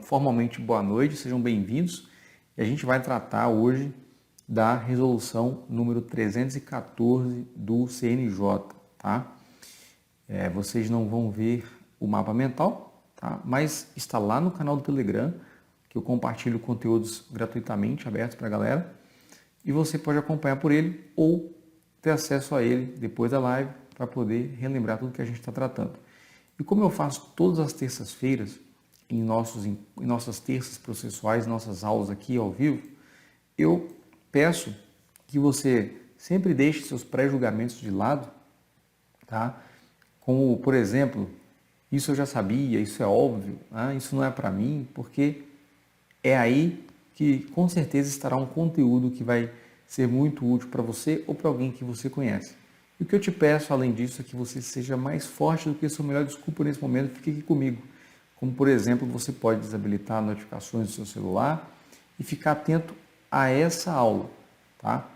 formalmente boa noite, sejam bem-vindos. E a gente vai tratar hoje da resolução número 314 do CNJ, tá? Vocês não vão ver o mapa mental, tá? Mas está lá no canal do Telegram, que eu compartilho conteúdos gratuitamente, abertos para a galera. E você pode acompanhar por ele ou ter acesso a ele depois da live para poder relembrar tudo que a gente está tratando. E como eu faço todas as terças-feiras, em nossas terças processuais, nossas aulas aqui ao vivo, eu peço que você sempre deixe seus pré-julgamentos de lado, tá? Como, por exemplo, isso eu já sabia, isso é óbvio, isso não é para mim, porque é aí que com certeza estará um conteúdo que vai ser muito útil para você ou para alguém que você conhece. E o que eu te peço, além disso, é que você seja mais forte do que a sua melhor desculpa nesse momento, fique aqui comigo. Como, por exemplo, você pode desabilitar notificações do seu celular e ficar atento a essa aula, tá?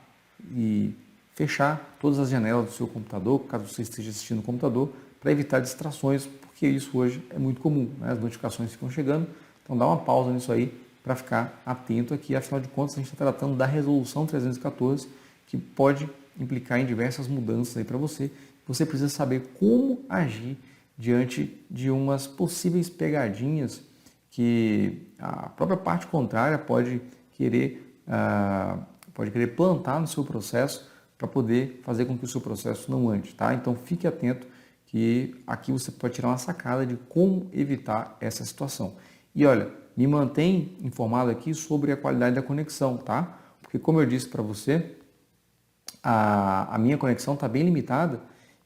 E fechar todas as janelas do seu computador, caso você esteja assistindo no computador, para evitar distrações, porque isso hoje é muito comum, né? As notificações ficam chegando, então dá uma pausa nisso aí para ficar atento aqui. Afinal de contas, a gente está tratando da resolução 314, que pode implicar em diversas mudanças aí para você. Você precisa saber como agir diante de umas possíveis pegadinhas que a própria parte contrária pode querer plantar no seu processo para poder fazer com que o seu processo não ande, tá? Então fique atento que aqui você pode tirar uma sacada de como evitar essa situação. E olha, me mantém informado aqui sobre a qualidade da conexão, tá? Porque como eu disse para você, a minha conexão está bem limitada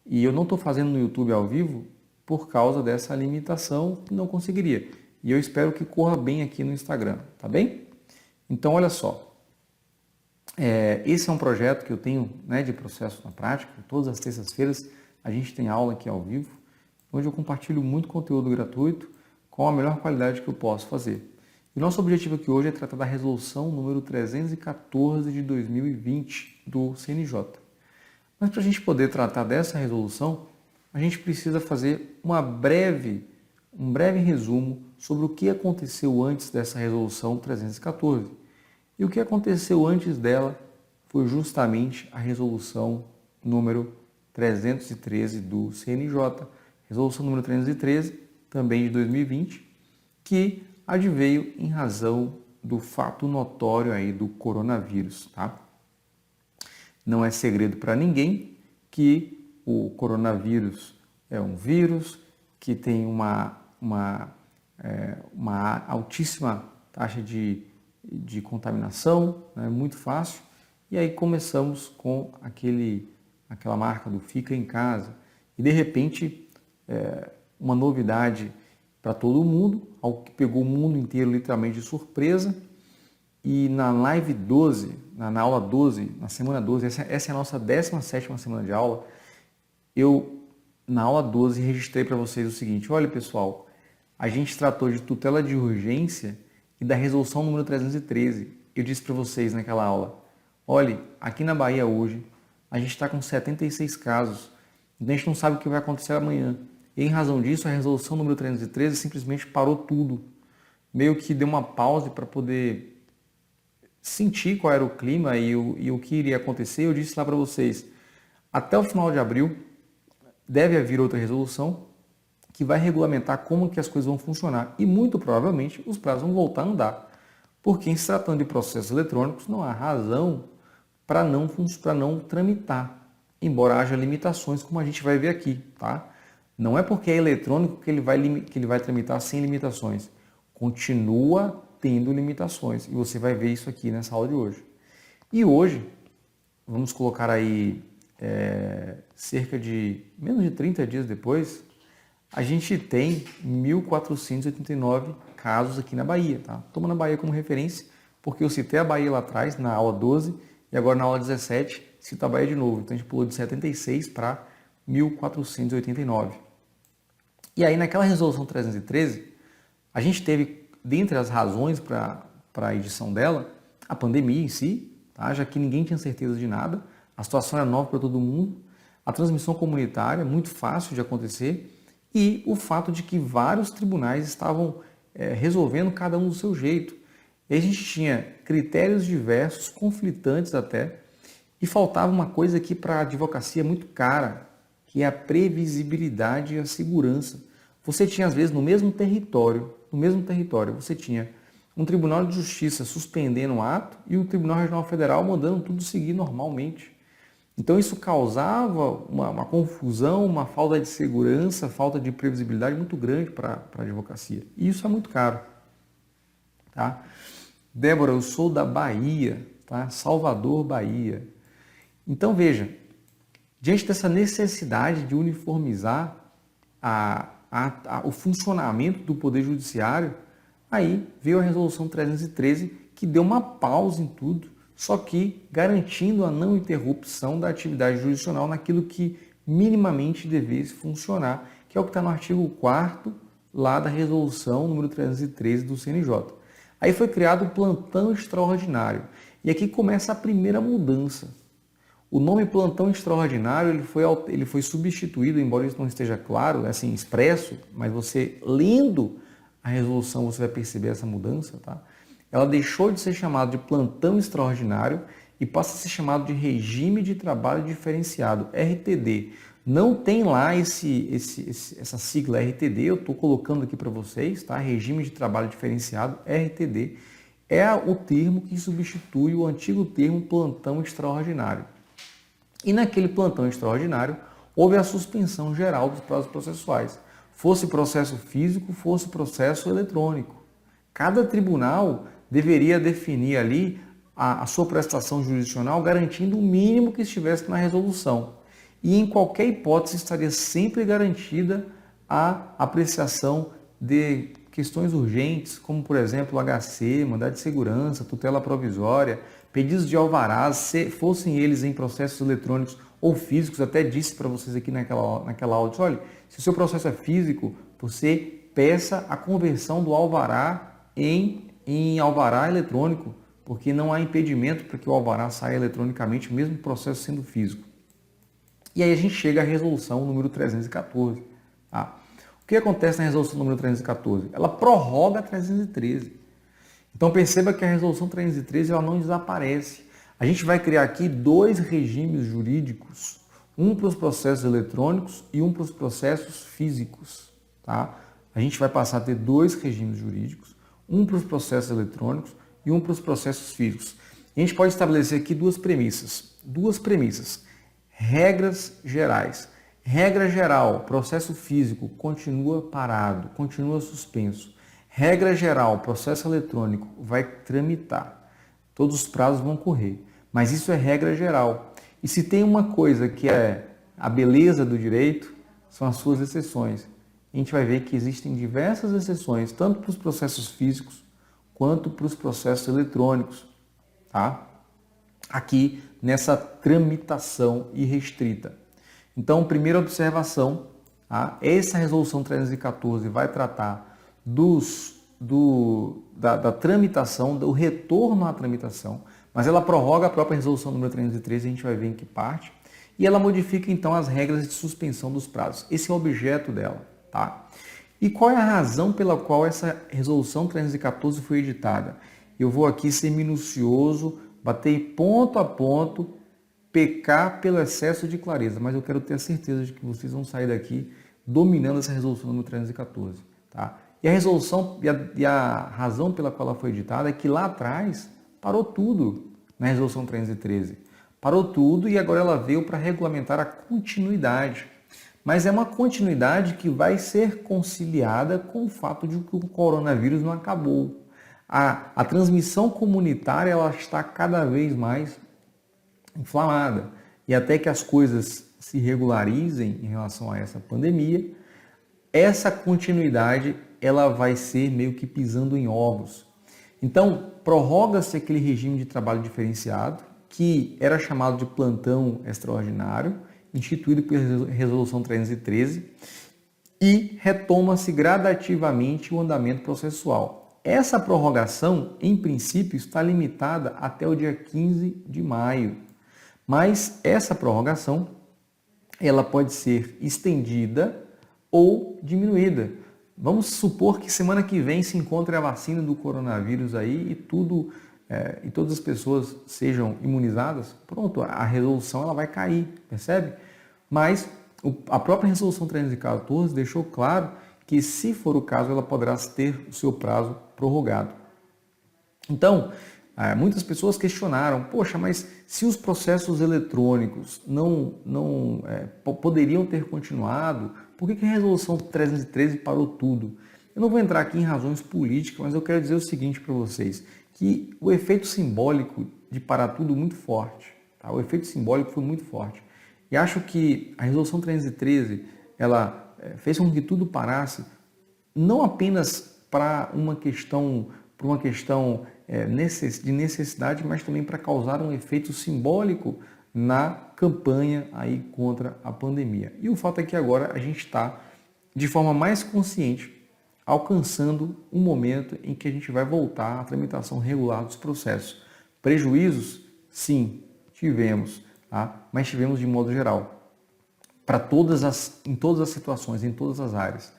e eu não estou fazendo no YouTube ao vivo por causa dessa limitação que não conseguiria. E eu espero que corra bem aqui no Instagram, tá bem? Então, olha só. Esse é um projeto que eu tenho, né, de processo na prática. Todas as terças-feiras a gente tem aula aqui ao vivo, onde eu compartilho muito conteúdo gratuito com a melhor qualidade que eu posso fazer. E o nosso objetivo aqui hoje é tratar da resolução número 314 de 2020 do CNJ. Mas para a gente poder tratar dessa resolução, a gente precisa fazer um breve resumo sobre o que aconteceu antes dessa resolução 314. E o que aconteceu antes dela foi justamente a resolução número 313 do CNJ, resolução número 313, também de 2020, que adveio em razão do fato notório aí do coronavírus, tá? Não é segredo para ninguém que o coronavírus é um vírus que tem uma altíssima taxa de contaminação, né? Muito fácil. E aí começamos com aquela marca do fica em casa. E de repente, uma novidade para todo mundo, algo que pegou o mundo inteiro literalmente de surpresa. E na live 12, na aula 12, na semana 12, essa é a nossa 17ª semana de aula, eu, na aula 12, registrei para vocês o seguinte: olha pessoal, a gente tratou de tutela de urgência e da resolução número 313. Eu disse para vocês naquela aula, olha, aqui na Bahia hoje, a gente está com 76 casos, então a gente não sabe o que vai acontecer amanhã. E em razão disso, a resolução número 313 simplesmente parou tudo. Meio que deu uma pausa para poder sentir qual era o clima e o que iria acontecer. Eu disse lá para vocês, até o final de abril deve haver outra resolução que vai regulamentar como que as coisas vão funcionar. E muito provavelmente os prazos vão voltar a andar. Porque em se tratando de processos eletrônicos, não há razão para não tramitar. Embora haja limitações, como a gente vai ver aqui, tá? Não é porque é eletrônico que ele vai tramitar sem limitações. Continua tendo limitações. E você vai ver isso aqui nessa aula de hoje. E hoje, vamos colocar aí cerca de menos de 30 dias depois, a gente tem 1.489 casos aqui na Bahia, tá? Toma na Bahia como referência, porque eu citei a Bahia lá atrás, na aula 12, e agora na aula 17, cito a Bahia de novo. Então a gente pulou de 76 para 1.489. E aí naquela resolução 313, a gente teve, dentre as razões para a edição dela, a pandemia em si, tá? Já que ninguém tinha certeza de nada, a situação era nova para todo mundo, a transmissão comunitária, muito fácil de acontecer, e o fato de que vários tribunais estavam resolvendo cada um do seu jeito. E a gente tinha critérios diversos, conflitantes até, e faltava uma coisa que para a advocacia é muito cara, que é a previsibilidade e a segurança. Você tinha, às vezes, no mesmo território, você tinha um Tribunal de Justiça suspendendo o ato e o Tribunal Regional Federal mandando tudo seguir normalmente. Então isso causava uma confusão, uma falta de segurança, falta de previsibilidade muito grande para a advocacia. E isso é muito caro. Tá? Débora, eu sou da Bahia, tá? Salvador, Bahia. Então veja, diante dessa necessidade de uniformizar o funcionamento do Poder Judiciário, aí veio a Resolução 313, que deu uma pausa em tudo, só que garantindo a não interrupção da atividade jurisdicional naquilo que minimamente devesse funcionar, que é o que está no artigo 4º lá da Resolução número 313 do CNJ. Aí foi criado o plantão extraordinário. E aqui começa a primeira mudança. O nome plantão extraordinário ele foi substituído, embora isso não esteja claro, assim, expresso, mas você lendo a resolução você vai perceber essa mudança, tá? Ela deixou de ser chamada de plantão extraordinário e passa a ser chamado de regime de trabalho diferenciado, RTD. Não tem lá essa sigla RTD, eu estou colocando aqui para vocês, tá? Regime de trabalho diferenciado, RTD, é o termo que substitui o antigo termo plantão extraordinário. E naquele plantão extraordinário, houve a suspensão geral dos prazos processuais. Fosse processo físico, fosse processo eletrônico. Cada tribunal deveria definir ali a sua prestação jurisdicional, garantindo o mínimo que estivesse na resolução. E em qualquer hipótese estaria sempre garantida a apreciação de questões urgentes, como por exemplo o HC, mandado de segurança, tutela provisória, pedidos de alvarás, se fossem eles em processos eletrônicos ou físicos. Até disse para vocês aqui naquela aula, olha, se o seu processo é físico, você peça a conversão do alvará em alvará eletrônico, porque não há impedimento para que o alvará saia eletronicamente, mesmo o processo sendo físico. E aí a gente chega à resolução número 314. Tá? O que acontece na resolução número 314? Ela prorroga a 313. Então perceba que a resolução 313 ela não desaparece. A gente vai criar aqui dois regimes jurídicos, um para os processos eletrônicos e um para os processos físicos. Tá? A gente vai passar a ter dois regimes jurídicos, um para os processos eletrônicos e um para os processos físicos. E a gente pode estabelecer aqui duas premissas. Regras gerais. Regra geral, processo físico continua parado, continua suspenso. Regra geral, processo eletrônico vai tramitar. Todos os prazos vão correr. Mas isso é regra geral. E se tem uma coisa que é a beleza do direito, são as suas exceções. A gente vai ver que existem diversas exceções, tanto para os processos físicos quanto para os processos eletrônicos. Tá? Aqui nessa tramitação irrestrita. Então, primeira observação, tá? Essa resolução 314 vai tratar da tramitação, do retorno à tramitação, mas ela prorroga a própria resolução número 313, a gente vai ver em que parte, e ela modifica então as regras de suspensão dos prazos. Esse é o objeto dela. Tá? E qual é a razão pela qual essa resolução 314 foi editada? Eu vou aqui ser minucioso, bater ponto a ponto, pecar pelo excesso de clareza, mas eu quero ter a certeza de que vocês vão sair daqui dominando essa resolução número 314. Tá? E a resolução e a razão pela qual ela foi editada é que lá atrás parou tudo na resolução 313. Parou tudo e agora ela veio para regulamentar a continuidade. Mas é uma continuidade que vai ser conciliada com o fato de que o coronavírus não acabou. A transmissão comunitária ela está cada vez mais inflamada. E até que as coisas se regularizem em relação a essa pandemia, essa continuidade ela vai ser meio que pisando em ovos. Então, prorroga-se aquele regime de trabalho diferenciado, que era chamado de plantão extraordinário, instituído pela Resolução 313, e retoma-se gradativamente o andamento processual. Essa prorrogação, em princípio, está limitada até o dia 15 de maio, mas essa prorrogação ela pode ser estendida ou diminuída. Vamos supor que semana que vem se encontre a vacina do coronavírus aí e e todas as pessoas sejam imunizadas. Pronto, a resolução ela vai cair, percebe? Mas a própria resolução 314 deixou claro que, se for o caso, ela poderá ter o seu prazo prorrogado. Então, muitas pessoas questionaram, poxa, mas se os processos eletrônicos não poderiam ter continuado, por que a resolução 313 parou tudo? Eu não vou entrar aqui em razões políticas, mas eu quero dizer o seguinte para vocês, que o efeito simbólico de parar tudo é muito forte. Tá? O efeito simbólico foi muito forte. E acho que a resolução 313, ela fez com que tudo parasse, não apenas para uma questão de necessidade, mas também para causar um efeito simbólico na campanha aí contra a pandemia. E o fato é que agora a gente está, de forma mais consciente, alcançando um momento em que a gente vai voltar à tramitação regular dos processos. Prejuízos? Sim, tivemos, tá? Mas tivemos de modo geral, em todas as situações, em todas as áreas.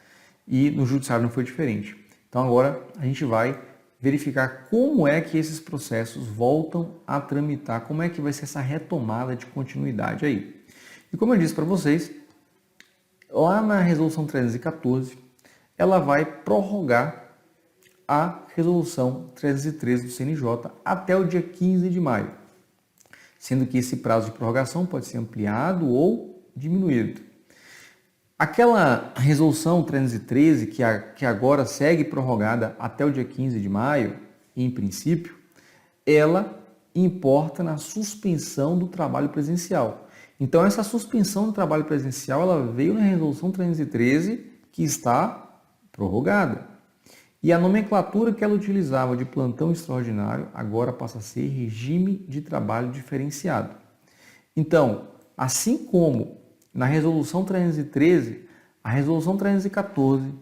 E no judiciário não foi diferente. Então agora a gente vai verificar como é que esses processos voltam a tramitar, como é que vai ser essa retomada de continuidade aí. E como eu disse para vocês, lá na resolução 314, ela vai prorrogar a resolução 313 do CNJ até o dia 15 de maio, sendo que esse prazo de prorrogação pode ser ampliado ou diminuído. Aquela resolução 313, que agora segue prorrogada até o dia 15 de maio, em princípio, ela importa na suspensão do trabalho presencial. Então, essa suspensão do trabalho presencial, ela veio na resolução 313, que está prorrogada. E a nomenclatura que ela utilizava de plantão extraordinário agora passa a ser regime de trabalho diferenciado. Então, assim como na resolução 313, a resolução 314,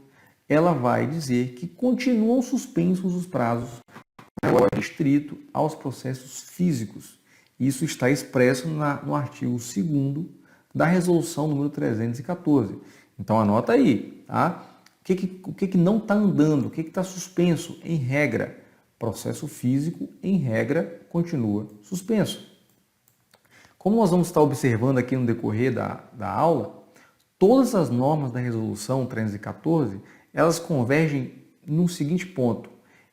ela vai dizer que continuam suspensos os prazos agora restrito aos processos físicos. Isso está expresso no artigo 2º da resolução número 314. Então anota aí, tá? O que não está andando, o que está suspenso? Em regra, processo físico, em regra, continua suspenso. Como nós vamos estar observando aqui no decorrer da aula, todas as normas da resolução 314, elas convergem no seguinte ponto: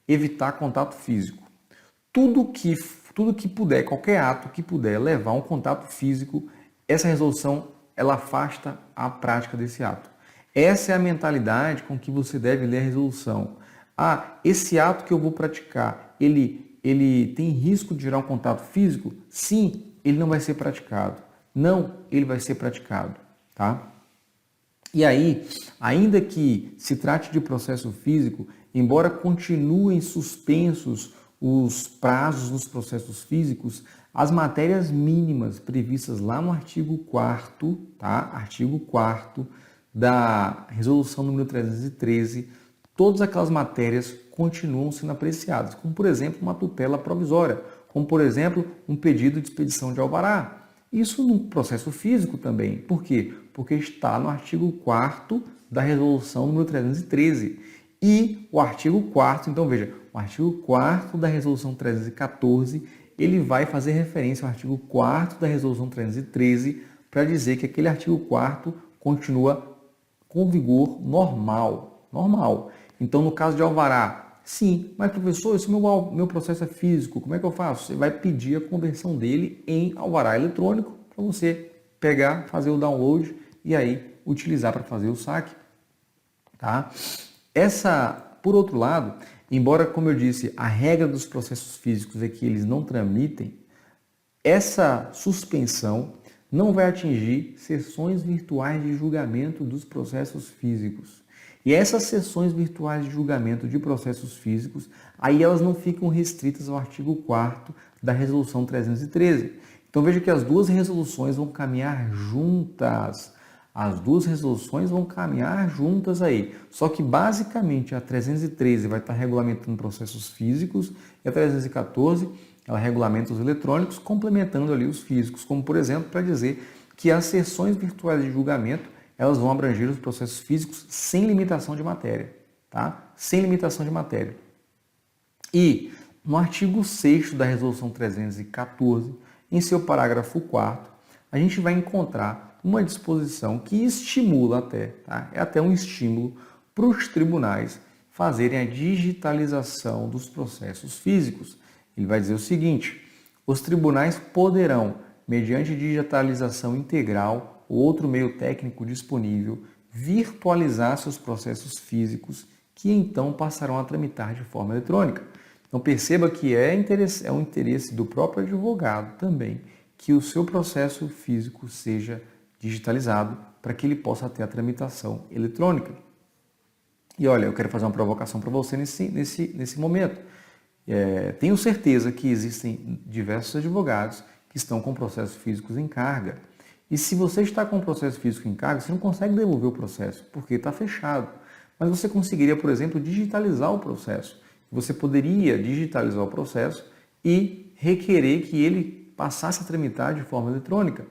evitar contato físico. Tudo que puder, qualquer ato que puder levar a um contato físico, essa resolução ela afasta a prática desse ato. Essa é a mentalidade com que você deve ler a resolução. Esse ato que eu vou praticar, ele tem risco de gerar um contato físico? Sim, ele não vai ser praticado. Não, ele vai ser praticado, tá? E aí, ainda que se trate de processo físico, embora continuem suspensos os prazos nos processos físicos, as matérias mínimas previstas lá no artigo 4º, tá? Artigo 4º da resolução número 313, todas aquelas matérias continuam sendo apreciadas, como por exemplo uma tutela provisória, como por exemplo um pedido de expedição de alvará. Isso no processo físico também. Por quê? Porque está no artigo 4º da resolução número 313. E o artigo 4º, então veja, o artigo 4º da resolução 314, ele vai fazer referência ao artigo 4º da resolução 313 para dizer que aquele artigo 4º continua com vigor normal. Então, no caso de alvará, sim, mas professor, esse meu processo é físico, como é que eu faço? Você vai pedir a conversão dele em alvará eletrônico para você pegar, fazer o download e aí utilizar para fazer o saque, tá? Por outro lado, embora, como eu disse, a regra dos processos físicos é que eles não tramitem, essa suspensão não vai atingir sessões virtuais de julgamento dos processos físicos. E essas sessões virtuais de julgamento de processos físicos, aí elas não ficam restritas ao artigo 4º da resolução 313. Então veja que as duas resoluções vão caminhar juntas. As duas resoluções vão caminhar juntas aí. Só que basicamente a 313 vai estar regulamentando processos físicos e a 314 ela regulamenta os eletrônicos, complementando ali os físicos, como por exemplo para dizer que as sessões virtuais de julgamento elas vão abranger os processos físicos sem limitação de matéria, tá? Sem limitação de matéria. E no artigo 6º da Resolução 314, em seu parágrafo 4º, a gente vai encontrar uma disposição que estimula até, tá? É até um estímulo para os tribunais fazerem a digitalização dos processos físicos. Ele vai dizer o seguinte: os tribunais poderão, mediante digitalização integral ou outro meio técnico disponível, virtualizar seus processos físicos, que então passarão a tramitar de forma eletrônica. Então perceba que é um interesse do próprio advogado também que o seu processo físico seja digitalizado para que ele possa ter a tramitação eletrônica. E olha, eu quero fazer uma provocação para você nesse momento. Tenho certeza que existem diversos advogados que estão com processos físicos em carga. E se você está com o processo físico em carga, você não consegue devolver o processo, porque está fechado. Mas você conseguiria, por exemplo, digitalizar o processo. Você poderia digitalizar o processo e requerer que ele passasse a tramitar de forma eletrônica.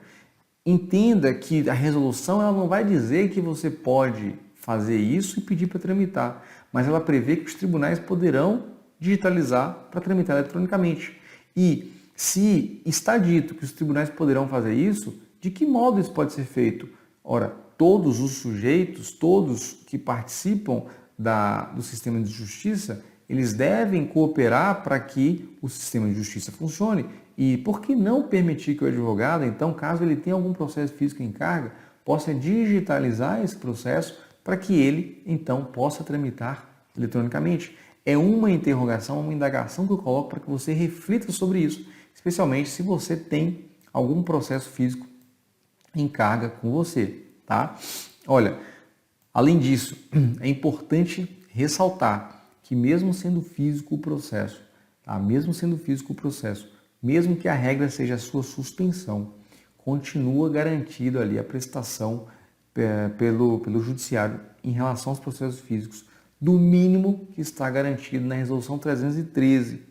Entenda que a resolução ela não vai dizer que você pode fazer isso e pedir para tramitar, mas ela prevê que os tribunais poderão digitalizar para tramitar eletronicamente. E se está dito que os tribunais poderão fazer isso, de que modo isso pode ser feito? Ora, todos os sujeitos, todos que participam do sistema de justiça, eles devem cooperar para que o sistema de justiça funcione. E por que não permitir que o advogado, então, caso ele tenha algum processo físico em carga, possa digitalizar esse processo para que ele, então, possa tramitar eletronicamente? É uma interrogação, uma indagação que eu coloco para que você reflita sobre isso, especialmente se você tem algum processo físico em carga com você, tá? Olha, além disso, é importante ressaltar que mesmo sendo físico o processo, tá? Mesmo sendo físico o processo, mesmo que a regra seja a sua suspensão, continua garantido ali a prestação pelo judiciário em relação aos processos físicos do mínimo que está garantido na Resolução 313,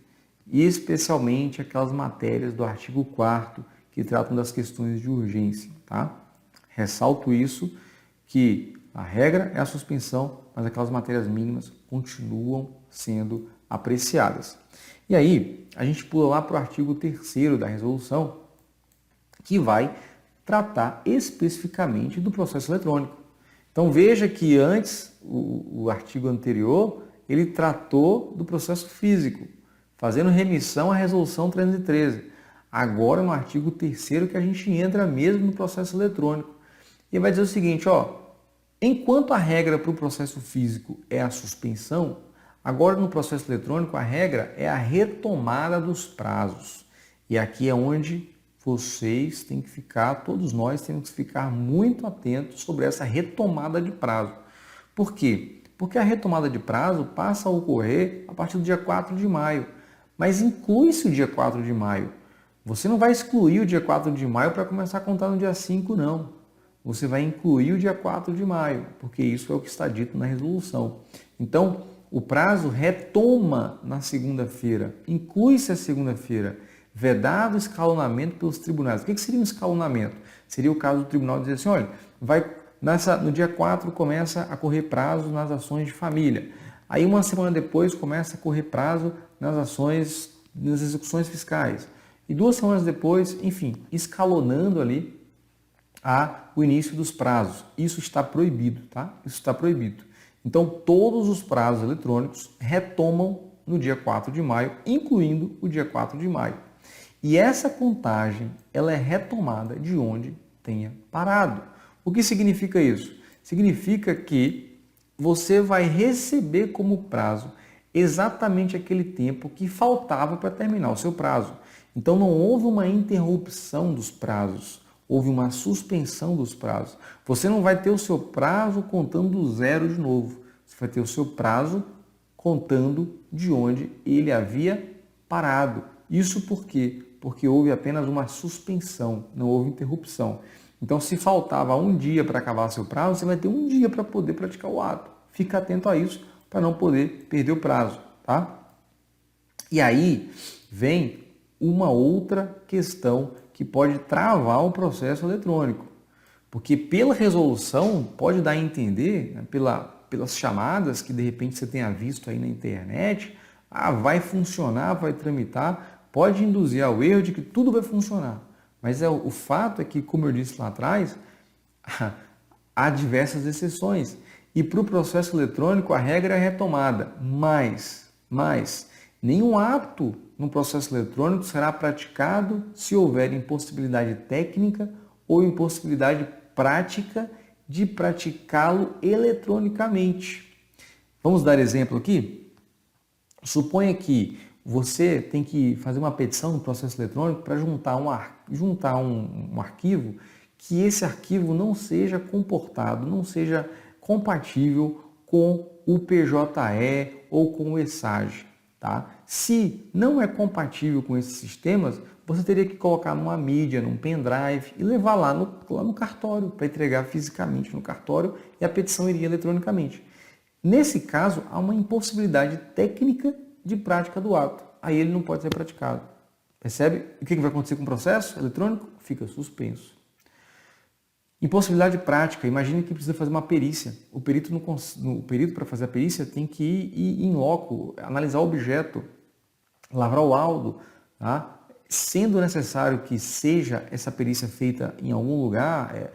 e especialmente aquelas matérias do artigo 4º que tratam das questões de urgência, tá? Ressalto isso, que a regra é a suspensão, mas aquelas matérias mínimas continuam sendo apreciadas. E aí, a gente pula lá para o artigo 3º da resolução, que vai tratar especificamente do processo eletrônico. Então veja que antes, o artigo anterior, ele tratou do processo físico, fazendo remissão à resolução 313. Agora, no artigo 3º, que a gente entra mesmo no processo eletrônico. E vai dizer o seguinte, ó, enquanto a regra para o processo físico é a suspensão, agora no processo eletrônico a regra é a retomada dos prazos. E aqui é onde vocês têm que ficar, todos nós temos que ficar muito atentos sobre essa retomada de prazo. Por quê? Porque a retomada de prazo passa a ocorrer a partir do dia 4 de maio. Mas inclui-se o dia 4 de maio. Você não vai excluir o dia 4 de maio para começar a contar no dia 5, não. Você vai incluir o dia 4 de maio, porque isso é o que está dito na resolução. Então, o prazo retoma na segunda-feira, inclui-se a segunda-feira, vedado o escalonamento pelos tribunais. O que seria um escalonamento? Seria o caso do tribunal dizer assim, olha, no dia 4 começa a correr prazo nas ações de família. Aí uma semana depois começa a correr prazo nas execuções fiscais. E 2 semanas depois, enfim, escalonando ali o início dos prazos. Isso está proibido, tá? Isso está proibido. Então, todos os prazos eletrônicos retomam no dia 4 de maio, incluindo o dia 4 de maio. E essa contagem, ela é retomada de onde tenha parado. O que significa isso? Significa que você vai receber como prazo exatamente aquele tempo que faltava para terminar o seu prazo. Então, não houve uma interrupção dos prazos, houve uma suspensão dos prazos. Você não vai ter o seu prazo contando do zero de novo. Você vai ter o seu prazo contando de onde ele havia parado. Isso por quê? Porque houve apenas uma suspensão, não houve interrupção. Então, se faltava um dia para acabar seu prazo, você vai ter um dia para poder praticar o ato. Fica atento a isso para não poder perder o prazo, tá? E aí vem uma outra questão que pode travar o processo eletrônico. Porque pela resolução pode dar a entender, né, pelas chamadas que de repente você tenha visto aí na internet, vai funcionar, vai tramitar, pode induzir ao erro de que tudo vai funcionar. Mas o fato é que, como eu disse lá atrás, há diversas exceções. E para o processo eletrônico a regra é retomada, mas nenhum ato no processo eletrônico será praticado se houver impossibilidade técnica ou impossibilidade prática de praticá-lo eletronicamente. Vamos dar exemplo aqui? Suponha que você tem que fazer uma petição no processo eletrônico para juntar um arquivo que esse arquivo não seja comportado, não seja compatível com o PJE ou com o ESAGE. Tá? Se não é compatível com esses sistemas, você teria que colocar numa mídia, num pendrive e levar lá no cartório para entregar fisicamente no cartório e a petição iria eletronicamente. Nesse caso, há uma impossibilidade técnica de prática do ato. Aí ele não pode ser praticado. Percebe? O que vai acontecer com o processo eletrônico? Fica suspenso. Impossibilidade prática. Imagine que precisa fazer uma perícia. O perito para fazer a perícia tem que ir in loco, analisar o objeto, lavrar o laudo. Tá? Sendo necessário que seja essa perícia feita em algum lugar,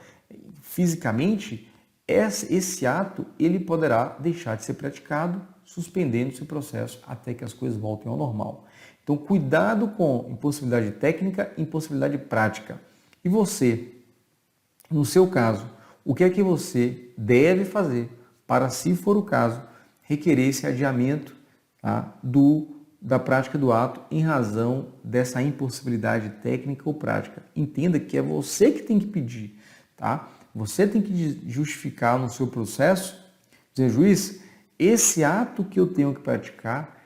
fisicamente, esse ato ele poderá deixar de ser praticado, suspendendo-se o processo até que as coisas voltem ao normal. Então, cuidado com impossibilidade técnica e impossibilidade prática. E você, no seu caso, o que é que você deve fazer para, se for o caso, requerer esse adiamento, tá, da prática do ato em razão dessa impossibilidade técnica ou prática? Entenda que é você que tem que pedir, tá? Você tem que justificar no seu processo, dizer, juiz, esse ato que eu tenho que praticar,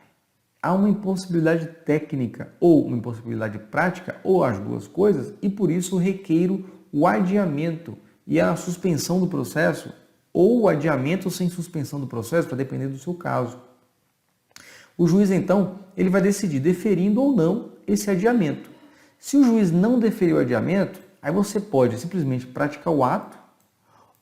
há uma impossibilidade técnica ou uma impossibilidade prática, ou as duas coisas, e por isso eu requeiro o adiamento e a suspensão do processo, ou o adiamento sem suspensão do processo, para depender do seu caso. O juiz, então, ele vai decidir deferindo ou não esse adiamento. Se o juiz não deferir o adiamento, aí você pode simplesmente praticar o ato,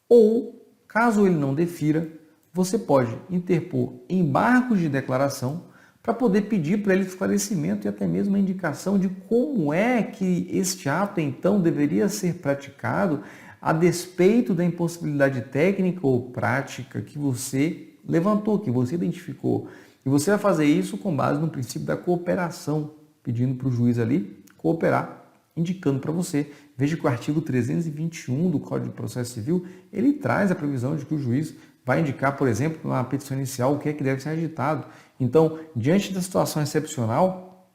ou, caso ele não defira, você pode interpor embargos de declaração para poder pedir para ele esclarecimento e até mesmo a indicação de como é que este ato, então, deveria ser praticado a despeito da impossibilidade técnica ou prática que você levantou, que você identificou. E você vai fazer isso com base no princípio da cooperação, pedindo para o juiz ali cooperar, indicando para você. Veja que o artigo 321 do Código de Processo Civil, ele traz a previsão de que o juiz vai indicar, por exemplo, na petição inicial, o que é que deve ser agitado. Então, diante da situação excepcional,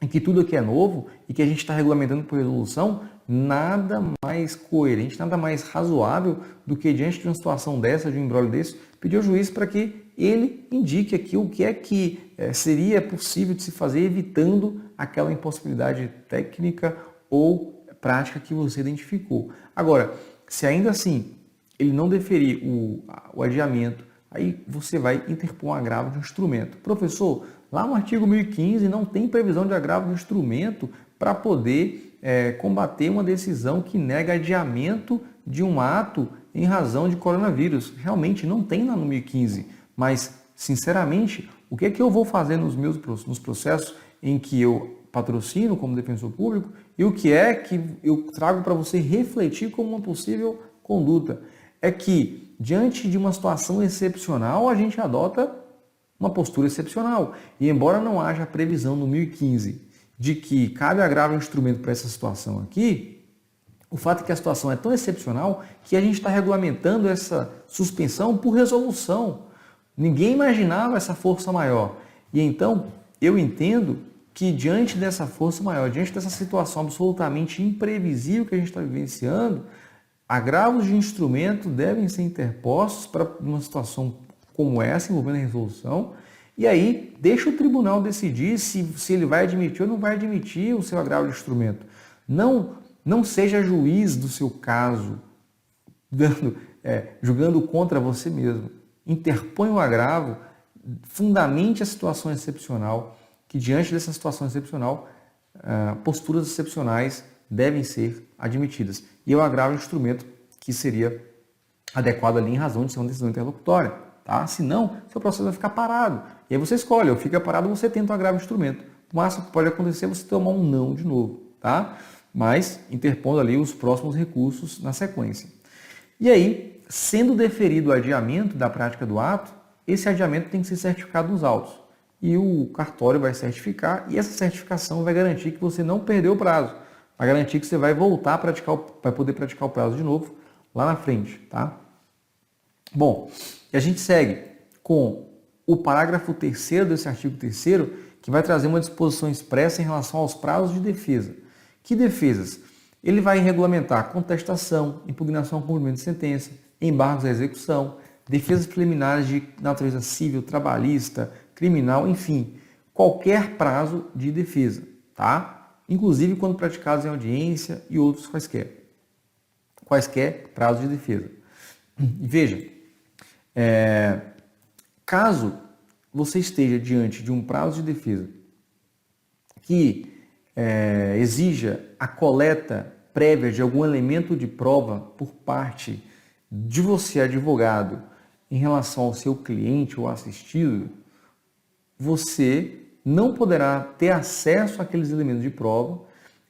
em que tudo aqui é novo e que a gente está regulamentando por resolução, nada mais coerente, nada mais razoável do que, diante de uma situação dessa, de um imbróglio desse, pedir ao juiz para que ele indique aqui o que é que seria possível de se fazer, evitando aquela impossibilidade técnica ou prática que você identificou. Agora, se ainda assim ele não deferir o adiamento, aí você vai interpor um agravo de instrumento. Professor, lá no artigo 1015 não tem previsão de agravo de instrumento para poder combater uma decisão que nega adiamento de um ato em razão de coronavírus. Realmente não tem lá no 1015, mas, sinceramente, o que é que eu vou fazer nos processos em que eu patrocino como defensor público e o que é que eu trago para você refletir como uma possível conduta? É que, diante de uma situação excepcional, a gente adota uma postura excepcional. E embora não haja previsão no 1015 de que cabe agravo de instrumento para essa situação aqui, o fato é que a situação é tão excepcional que a gente está regulamentando essa suspensão por resolução. Ninguém imaginava essa força maior. E então, eu entendo que diante dessa força maior, diante dessa situação absolutamente imprevisível que a gente está vivenciando, agravos de instrumento devem ser interpostos para uma situação como essa, envolvendo a resolução, e aí deixa o tribunal decidir se ele vai admitir ou não vai admitir o seu agravo de instrumento. Não seja juiz do seu caso, julgando contra você mesmo. Interpõe o agravo, fundamente a situação excepcional, que diante dessa situação excepcional, posturas excepcionais devem ser admitidas. E o agravo de instrumento que seria adequado ali em razão de ser uma decisão interlocutória, tá? Senão, seu processo vai ficar parado. E aí você escolhe, ou fica parado ou você tenta um agravo de instrumento. O máximo que pode acontecer é você tomar um não de novo, tá? Mas interpondo ali os próximos recursos na sequência. E aí, sendo deferido o adiamento da prática do ato, esse adiamento tem que ser certificado nos autos. E o cartório vai certificar, e essa certificação vai garantir que você não perdeu o prazo. Vai garantir que você vai voltar a praticar, vai poder praticar o prazo de novo lá na frente, tá? Bom, e a gente segue com o parágrafo 3º desse artigo 3º, que vai trazer uma disposição expressa em relação aos prazos de defesa. Que defesas? Ele vai regulamentar contestação, impugnação ao cumprimento de sentença, embargos à execução, defesas preliminares de natureza civil, trabalhista, criminal, enfim, qualquer prazo de defesa, tá? Inclusive quando praticados em audiência e outros quaisquer prazos de defesa. E veja, caso você esteja diante de um prazo de defesa que exija a coleta prévia de algum elemento de prova por parte de você, advogado, em relação ao seu cliente ou assistido, você não poderá ter acesso àqueles elementos de prova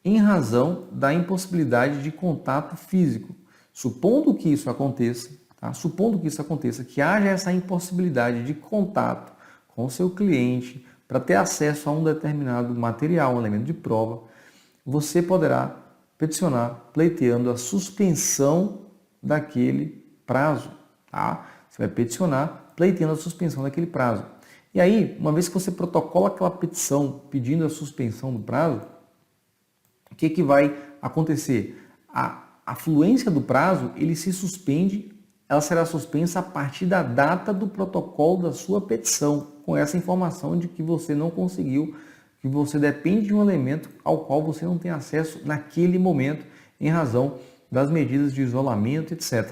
em razão da impossibilidade de contato físico. Supondo que isso aconteça, tá? Supondo que isso aconteça, que haja essa impossibilidade de contato com o seu cliente para ter acesso a um determinado material, um elemento de prova, você poderá peticionar pleiteando a suspensão daquele prazo, tá? Você vai peticionar pleiteando a suspensão daquele prazo. E aí, uma vez que você protocola aquela petição pedindo a suspensão do prazo, o que vai acontecer? A fluência do prazo, ele se suspende, ela será suspensa a partir da data do protocolo da sua petição, com essa informação de que você não conseguiu, que você depende de um elemento ao qual você não tem acesso naquele momento, em razão das medidas de isolamento, etc.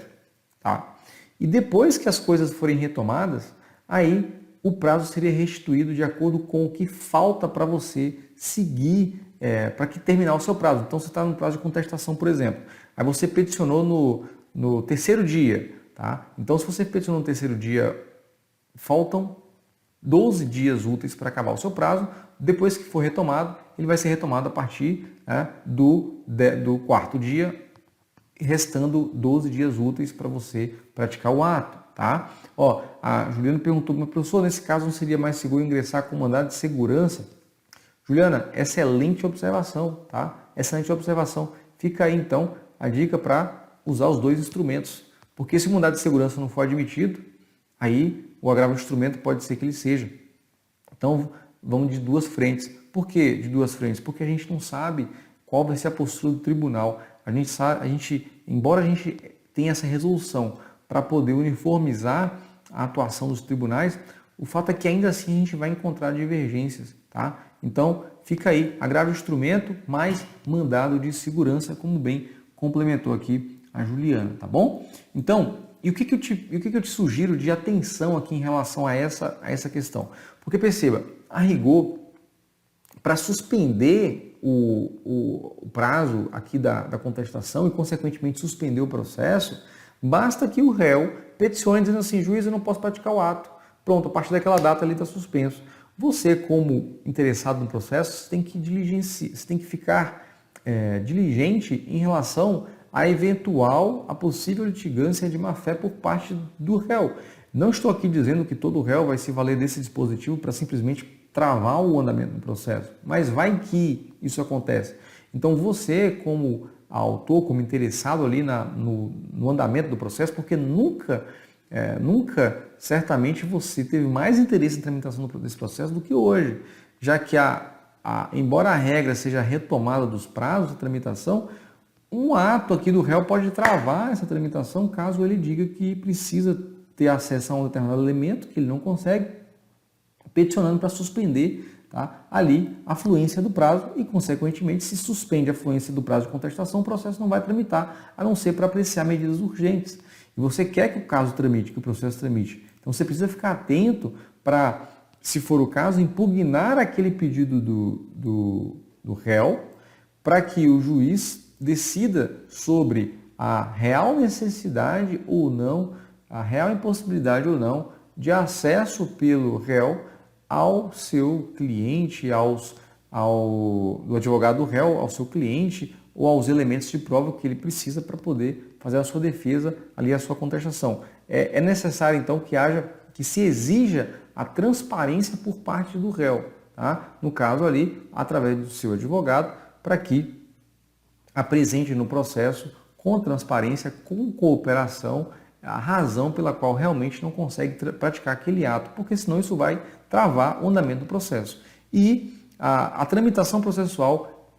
Tá? E depois que as coisas forem retomadas, aí o prazo seria restituído de acordo com o que falta para você seguir, para que terminar o seu prazo. Então você está no prazo de contestação, por exemplo. Aí você peticionou no terceiro dia. Tá? Então se você peticionou no terceiro dia, faltam 12 dias úteis para acabar o seu prazo. Depois que for retomado, ele vai ser retomado a partir do quarto dia, restando 12 dias úteis para você praticar o ato. Tá? Ó, a Juliana perguntou, meu professor, nesse caso não seria mais seguro ingressar com mandado de segurança? Juliana, excelente observação, tá? Excelente observação. Fica aí então a dica para usar os dois instrumentos. Porque se o mandado de segurança não for admitido, aí o agravo de instrumento pode ser que ele seja. Então vamos de duas frentes. Por que de duas frentes? Porque a gente não sabe qual vai ser a postura do tribunal. Embora a gente tenha essa resolução para poder uniformizar a atuação dos tribunais, o fato é que ainda assim a gente vai encontrar divergências, tá? Então, fica aí, agravo de instrumento mais mandado de segurança, como bem complementou aqui a Juliana, tá bom? Então, e o que eu te sugiro de atenção aqui em relação a essa questão? Porque perceba, a rigor, para suspender o prazo aqui da contestação e, consequentemente, suspender o processo, basta que o réu peticione dizendo assim, juiz, eu não posso praticar o ato. Pronto, a partir daquela data ali está suspenso. Você, como interessado no processo, você tem que ficar diligente em relação a possível litigância de má-fé por parte do réu. Não estou aqui dizendo que todo réu vai se valer desse dispositivo para simplesmente travar o andamento do processo, mas vai que isso acontece. Então você, como autor, como interessado ali no andamento do processo, porque nunca, certamente, você teve mais interesse em tramitação desse processo do que hoje, já que embora a regra seja a retomada dos prazos de tramitação, um ato aqui do réu pode travar essa tramitação caso ele diga que precisa ter acesso a um determinado elemento que ele não consegue, peticionando para suspender, tá, ali a fluência do prazo e, consequentemente, se suspende a fluência do prazo de contestação, o processo não vai tramitar, a não ser para apreciar medidas urgentes. E você quer que o caso tramite, que o processo tramite. Então você precisa ficar atento para, se for o caso, impugnar aquele pedido do réu para que o juiz decida sobre a real necessidade ou não, a real impossibilidade ou não de acesso pelo réu ao seu cliente, do advogado do réu, ao seu cliente ou aos elementos de prova que ele precisa para poder fazer a sua defesa, ali a sua contestação. É necessário então que se exija a transparência por parte do réu, tá? No caso ali, através do seu advogado, para que apresente no processo com transparência, com cooperação, a razão pela qual realmente não consegue praticar aquele ato, porque senão isso vai travar o andamento do processo. E a tramitação processual,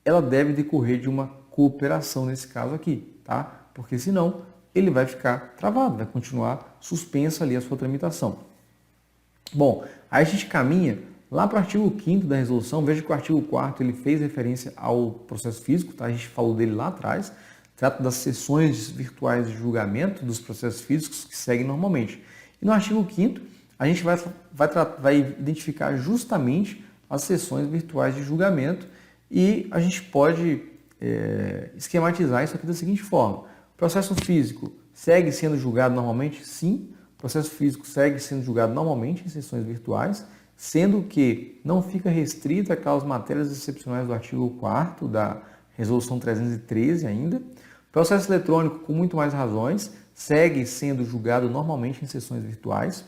ela deve decorrer de uma cooperação nesse caso aqui, tá? Porque senão ele vai ficar travado, vai continuar suspensa ali a sua tramitação. Bom, aí a gente caminha lá para o artigo 5º da resolução. Veja que o artigo 4º ele fez referência ao processo físico, tá? A gente falou dele lá atrás. Trata das sessões virtuais de julgamento dos processos físicos que seguem normalmente. E no artigo 5º, a gente vai identificar justamente as sessões virtuais de julgamento e a gente pode esquematizar isso aqui da seguinte forma. O processo físico segue sendo julgado normalmente? Sim. O processo físico segue sendo julgado normalmente em sessões virtuais, sendo que não fica restrito àquelas matérias excepcionais do artigo 4º da Resolução 313 ainda. O processo eletrônico, com muito mais razões, segue sendo julgado normalmente em sessões virtuais.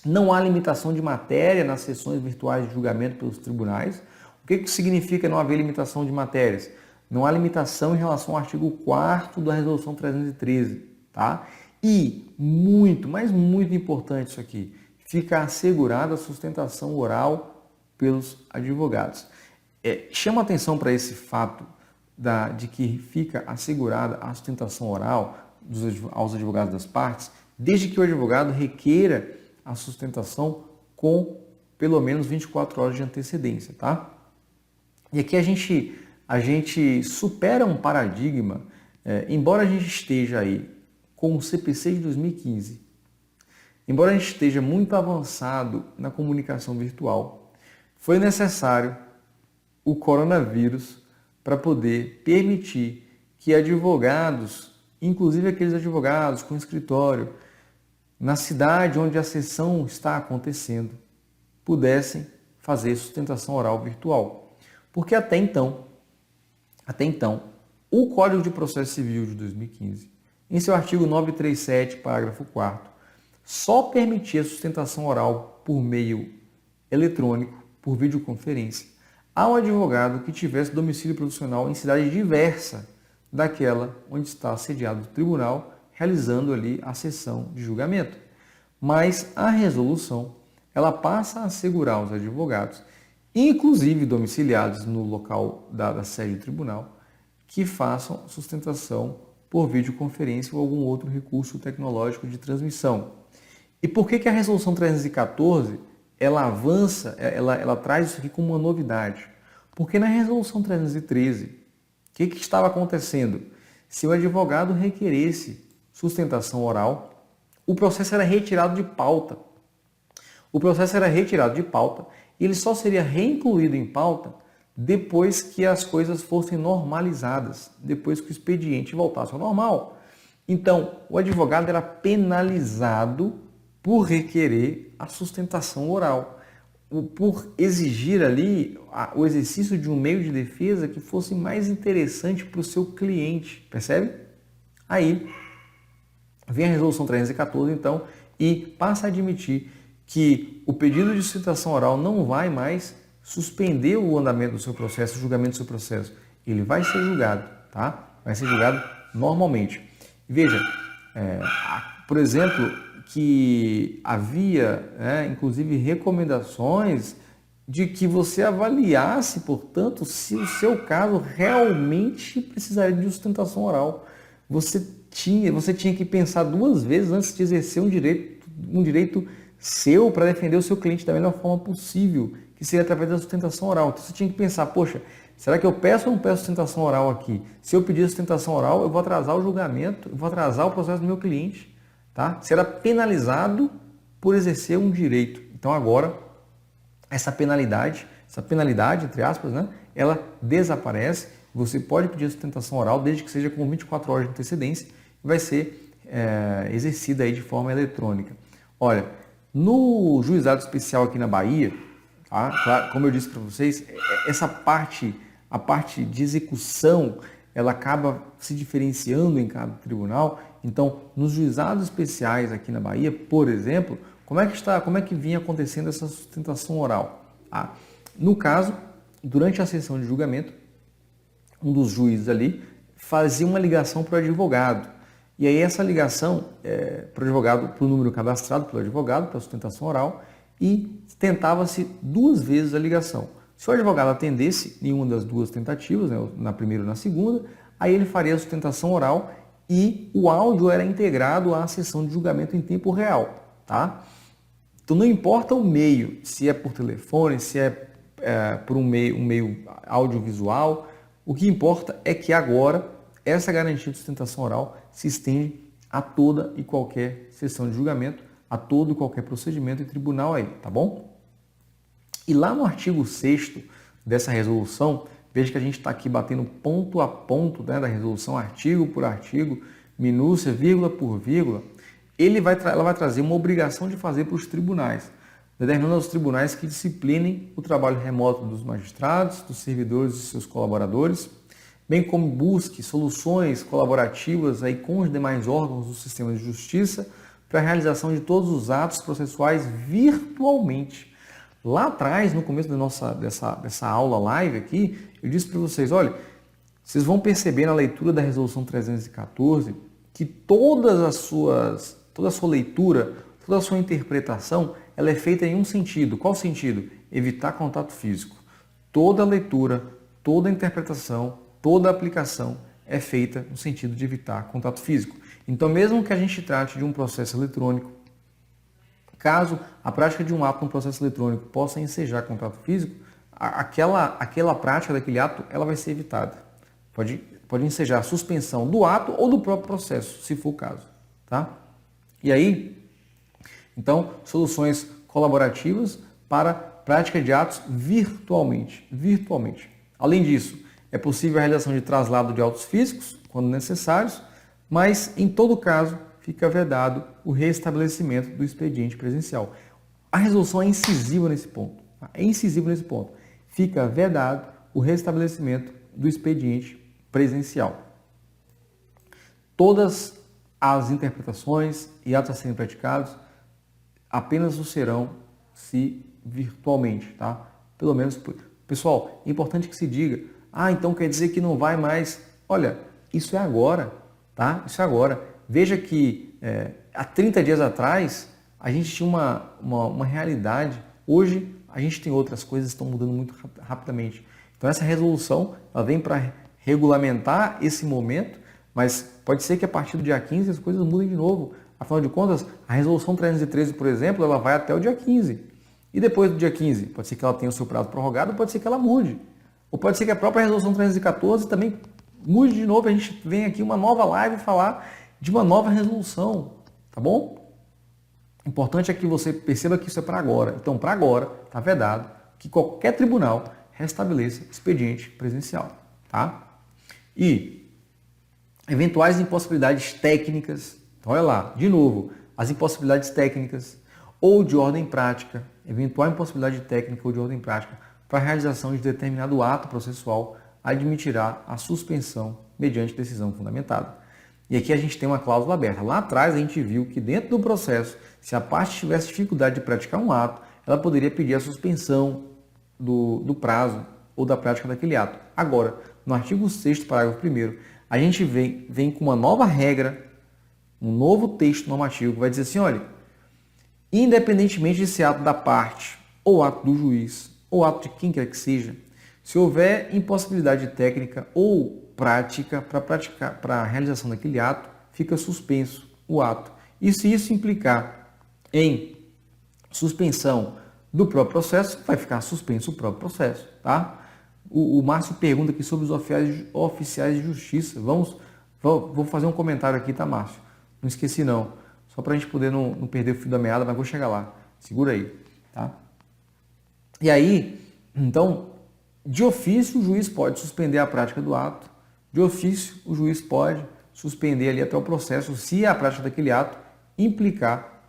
Não há limitação de matéria nas sessões virtuais de julgamento pelos tribunais. O que significa não haver limitação de matérias? Não há limitação em relação ao artigo 4º da Resolução 313, tá? E muito, mas muito importante isso aqui, fica assegurada a sustentação oral pelos advogados. Chama atenção para esse fato de que fica assegurada a sustentação oral aos advogados das partes, desde que o advogado requeira a sustentação com pelo menos 24 horas de antecedência, tá? E aqui a gente supera um paradigma, embora a gente esteja aí com o CPC de 2015, embora a gente esteja muito avançado na comunicação virtual, foi necessário o coronavírus para poder permitir que advogados, inclusive aqueles advogados com escritório, na cidade onde a sessão está acontecendo, pudessem fazer sustentação oral virtual. Porque até então, o Código de Processo Civil de 2015, em seu artigo 937, parágrafo 4º, só permitia sustentação oral por meio eletrônico, por videoconferência, ao advogado que tivesse domicílio profissional em cidade diversa daquela onde está sediado o tribunal, realizando ali a sessão de julgamento. Mas a resolução, ela passa a assegurar aos advogados, inclusive domiciliados no local da sede do tribunal, que façam sustentação por videoconferência ou algum outro recurso tecnológico de transmissão. E por que a Resolução 314 ela avança, ela traz isso aqui como uma novidade? Porque na Resolução 313, o que estava acontecendo? Se o advogado requeresse sustentação oral, o processo era retirado de pauta. O processo era retirado de pauta e ele só seria reincluído em pauta depois que as coisas fossem normalizadas, depois que o expediente voltasse ao normal. Então, o advogado era penalizado por requerer a sustentação oral, por exigir ali o exercício de um meio de defesa que fosse mais interessante para o seu cliente, percebe? Aí vem a Resolução 314, então, e passa a admitir que o pedido de sustentação oral não vai mais suspender o andamento do seu processo, o julgamento do seu processo. Ele vai ser julgado, tá? Vai ser julgado normalmente. Veja, por exemplo, que havia, inclusive, recomendações de que você avaliasse, portanto, se o seu caso realmente precisaria de sustentação oral. Você tinha que pensar duas vezes antes de exercer um direito seu para defender o seu cliente da melhor forma possível, que seria através da sustentação oral. Então você tinha que pensar, poxa, será que eu peço ou não peço sustentação oral aqui? Se eu pedir sustentação oral, eu vou atrasar o julgamento, eu vou atrasar o processo do meu cliente, tá? Será penalizado por exercer um direito. Então agora, essa penalidade, entre aspas, ela desaparece. você pode pedir a sustentação oral desde que seja com 24 horas de antecedência e vai ser exercida aí de forma eletrônica. Olha, no juizado especial aqui na Bahia, tá? Claro, como eu disse para vocês, essa parte, a parte de execução, ela acaba se diferenciando em cada tribunal. Então, nos juizados especiais aqui na Bahia, por exemplo, como é que vinha acontecendo essa sustentação oral? No caso, durante a sessão de julgamento, um dos juízes ali fazia uma ligação para o advogado. E aí essa ligação para o advogado, para o número cadastrado pelo advogado, para a sustentação oral, e tentava-se 2 vezes a ligação. Se o advogado atendesse nenhuma das 2 tentativas, né, na primeira ou na segunda, aí ele faria a sustentação oral e o áudio era integrado à sessão de julgamento em tempo real, tá? Então não importa o meio, se é por telefone, se é por um meio audiovisual, o que importa é que agora essa garantia de sustentação oral se estende a toda e qualquer sessão de julgamento, a todo e qualquer procedimento em tribunal aí, tá bom? E lá no artigo 6º dessa resolução, veja que a gente está aqui batendo ponto a ponto, né, da resolução, artigo por artigo, minúcia, vírgula por vírgula, ela vai trazer uma obrigação de fazer para os tribunais, determinando aos tribunais que disciplinem o trabalho remoto dos magistrados, dos servidores e seus colaboradores, bem como busque soluções colaborativas aí com os demais órgãos do sistema de justiça para a realização de todos os atos processuais virtualmente. Lá atrás, no começo dessa aula live aqui, eu disse para vocês, olha, vocês vão perceber na leitura da Resolução 314 que toda a sua leitura, toda a sua interpretação, ela é feita em um sentido. Qual sentido? Evitar contato físico. Toda leitura, toda interpretação, toda aplicação é feita no sentido de evitar contato físico. Então, mesmo que a gente trate de um processo eletrônico, caso a prática de um ato no processo eletrônico possa ensejar contato físico, aquela prática daquele ato ela vai ser evitada. Pode ensejar a suspensão do ato ou do próprio processo, se for o caso. Tá? E aí, então, soluções colaborativas para prática de atos virtualmente. Além disso, é possível a realização de traslado de autos físicos, quando necessários, mas, em todo caso, fica vedado o restabelecimento do expediente presencial. A resolução é incisiva nesse ponto. Fica vedado o restabelecimento do expediente presencial. Todas as interpretações e atos a serem praticados apenas o serão se virtualmente, tá? Pelo menos, pessoal, é importante que se diga, então quer dizer que não vai mais. Olha, isso é agora, tá? Isso é agora. Veja que há 30 dias atrás a gente tinha uma realidade, hoje a gente tem outras coisas que estão mudando muito rapidamente. Então essa resolução ela vem para regulamentar esse momento, mas pode ser que a partir do dia 15 as coisas mudem de novo. Afinal de contas, a resolução 313, por exemplo, ela vai até o dia 15. E depois do dia 15, pode ser que ela tenha o seu prazo prorrogado, pode ser que ela mude. Ou pode ser que a própria resolução 314 também mude de novo. A gente vem aqui uma nova live falar de uma nova resolução, tá bom? O importante é que você perceba que isso é para agora. Então, para agora, está vedado que qualquer tribunal restabeleça expediente presencial, tá? E eventuais impossibilidades técnicas, então, olha lá, de novo, as impossibilidades técnicas ou de ordem prática, eventual impossibilidade técnica ou de ordem prática para a realização de determinado ato processual admitirá a suspensão mediante decisão fundamentada. E aqui a gente tem uma cláusula aberta. Lá atrás a gente viu que dentro do processo, se a parte tivesse dificuldade de praticar um ato, ela poderia pedir a suspensão do prazo ou da prática daquele ato. Agora, no artigo 6º, parágrafo 1º, a gente vem com uma nova regra, um novo texto normativo que vai dizer assim, olha, independentemente desse ato da parte, ou ato do juiz, ou ato de quem quer que seja, se houver impossibilidade técnica ou prática para a realização daquele ato, fica suspenso o ato. E se isso implicar em suspensão do próprio processo, vai ficar suspenso o próprio processo, tá? O Márcio pergunta aqui sobre os oficiais de justiça. Vou fazer um comentário aqui, tá, Márcio? Não esqueci não. Só para a gente poder não perder o fio da meada, mas vou chegar lá. Segura aí, tá? E aí, então, De ofício, o juiz pode suspender a prática do ato. De ofício, o juiz pode suspender ali até o processo, se a prática daquele ato implicar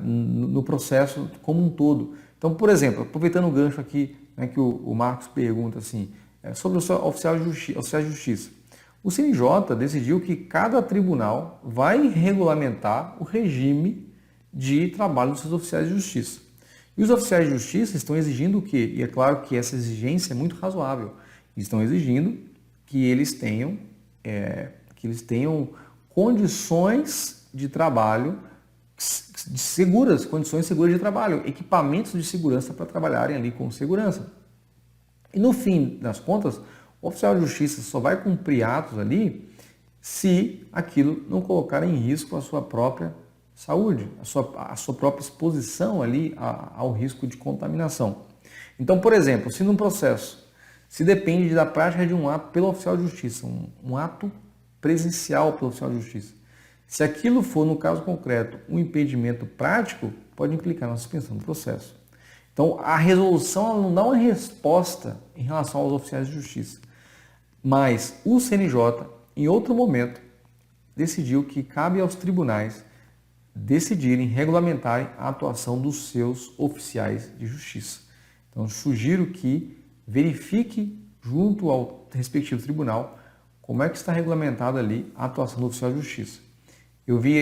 no processo como um todo. Então, por exemplo, aproveitando o gancho aqui, né, que o Marcos pergunta assim, sobre os oficiais de justiça. O CNJ decidiu que cada tribunal vai regulamentar o regime de trabalho dos seus oficiais de justiça. E os oficiais de justiça estão exigindo o quê? E é claro que essa exigência é muito razoável. Estão exigindo que eles tenham condições de trabalho seguras, condições seguras de trabalho, equipamentos de segurança para trabalharem ali com segurança. E no fim das contas, o oficial de justiça só vai cumprir atos ali se aquilo não colocar em risco a sua própria saúde, a sua própria exposição ali ao risco de contaminação. Então, por exemplo, se num processo se depende da prática de um ato pelo oficial de justiça, um ato presencial pelo oficial de justiça, se aquilo for, no caso concreto, um impedimento prático, pode implicar na suspensão do processo. Então, a resolução ela não dá uma resposta em relação aos oficiais de justiça, mas o CNJ, em outro momento, decidiu que cabe aos tribunais decidirem, regulamentarem a atuação dos seus oficiais de justiça. Então, sugiro que verifique junto ao respectivo tribunal como é que está regulamentada ali a atuação do oficial de justiça.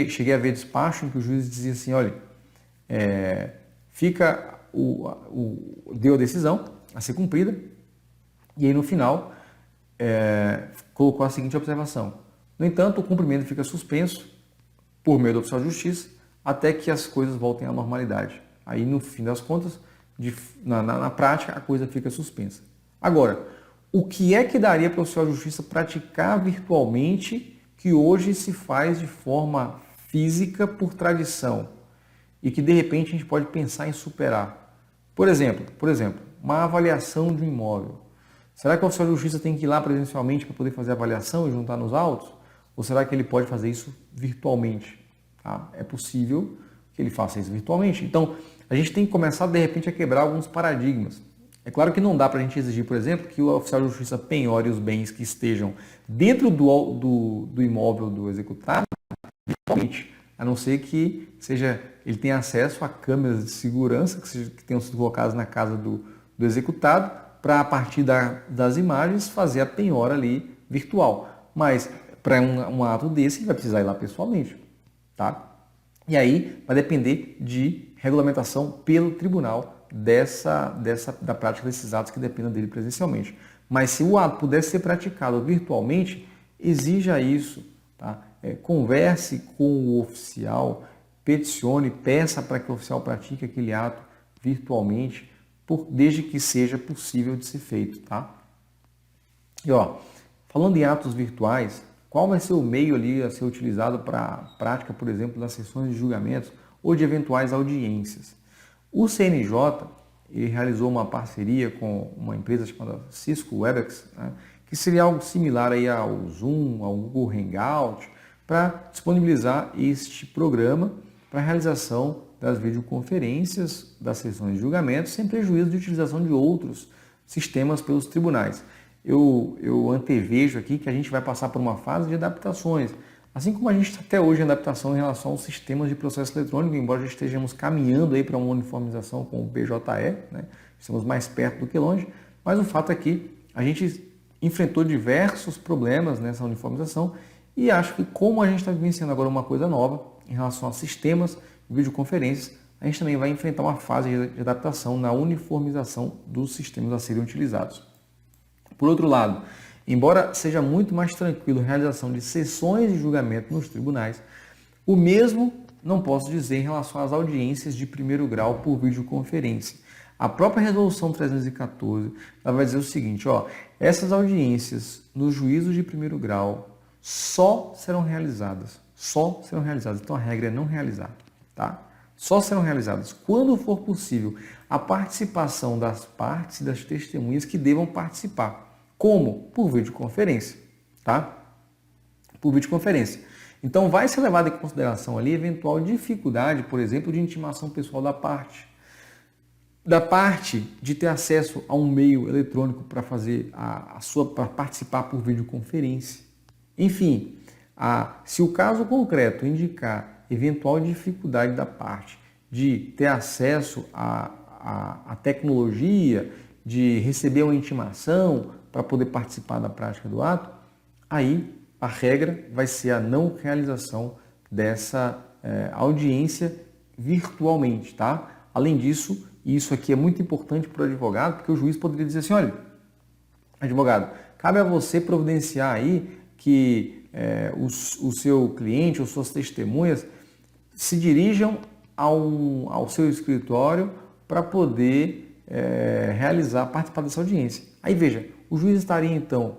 Cheguei a ver despacho em que o juiz dizia assim, olha, deu a decisão a ser cumprida e aí no final colocou a seguinte observação. No entanto, o cumprimento fica suspenso por meio do oficial de justiça até que as coisas voltem à normalidade. Aí no fim das contas, na prática, a coisa fica suspensa. Agora, o que é que daria para o oficial de justiça praticar virtualmente que hoje se faz de forma física por tradição e que de repente a gente pode pensar em superar? Por exemplo, uma avaliação de um imóvel. Será que o oficial de justiça tem que ir lá presencialmente para poder fazer a avaliação e juntar nos autos? Ou será que ele pode fazer isso virtualmente? Tá? É possível que ele faça isso virtualmente. Então, a gente tem que começar, de repente, a quebrar alguns paradigmas. É claro que não dá para a gente exigir, por exemplo, que o oficial de justiça penhore os bens que estejam dentro do imóvel do executado, virtualmente, a não ser que ele tenha acesso a câmeras de segurança que tenham sido colocadas na casa do executado, para, a partir das imagens, fazer a penhora ali virtual. Mas, para um ato desse, ele vai precisar ir lá pessoalmente. Tá? E aí, vai depender de regulamentação pelo tribunal da prática desses atos que dependam dele presencialmente. Mas se o ato pudesse ser praticado virtualmente, exija isso. Tá? Converse com o oficial, peticione, peça para que o oficial pratique aquele ato virtualmente, desde que seja possível de ser feito. Tá? E falando em atos virtuais, qual vai ser o meio ali a ser utilizado para a prática, por exemplo, das sessões de julgamentos ou de eventuais audiências? O CNJ ele realizou uma parceria com uma empresa chamada Cisco Webex, né, que seria algo similar aí ao Zoom, ao Google Hangout, para disponibilizar este programa para a realização das videoconferências das sessões de julgamento, sem prejuízo de utilização de outros sistemas pelos tribunais. Eu antevejo aqui que a gente vai passar por uma fase de adaptações, assim como a gente está até hoje em adaptação em relação aos sistemas de processo eletrônico, embora já estejamos caminhando aí para uma uniformização com o BJE, né? Estamos mais perto do que longe, mas o fato é que a gente enfrentou diversos problemas nessa uniformização e acho que como a gente está vivenciando agora uma coisa nova em relação a sistemas de videoconferências, a gente também vai enfrentar uma fase de adaptação na uniformização dos sistemas a serem utilizados. Por outro lado, embora seja muito mais tranquilo a realização de sessões de julgamento nos tribunais, o mesmo não posso dizer em relação às audiências de primeiro grau por videoconferência. A própria resolução 314 ela vai dizer o seguinte, essas audiências nos juízos de primeiro grau só serão realizadas. Então a regra é não realizar, tá? Só serão realizadas quando for possível a participação das partes e das testemunhas que devam participar. Como? Por videoconferência, tá? Por videoconferência. Então, vai ser levado em consideração ali eventual dificuldade, por exemplo, de intimação pessoal da parte. Da parte de ter acesso a um meio eletrônico para fazer para participar por videoconferência. Enfim, se o caso concreto indicar eventual dificuldade da parte de ter acesso à tecnologia, de receber uma intimação para poder participar da prática do ato, aí a regra vai ser a não realização dessa audiência virtualmente, tá? Além disso, e isso aqui é muito importante para o advogado, porque o juiz poderia dizer assim, olha, advogado, cabe a você providenciar aí que o seu cliente ou suas testemunhas se dirijam ao seu escritório para poder participar dessa audiência. Aí veja, o juiz estaria então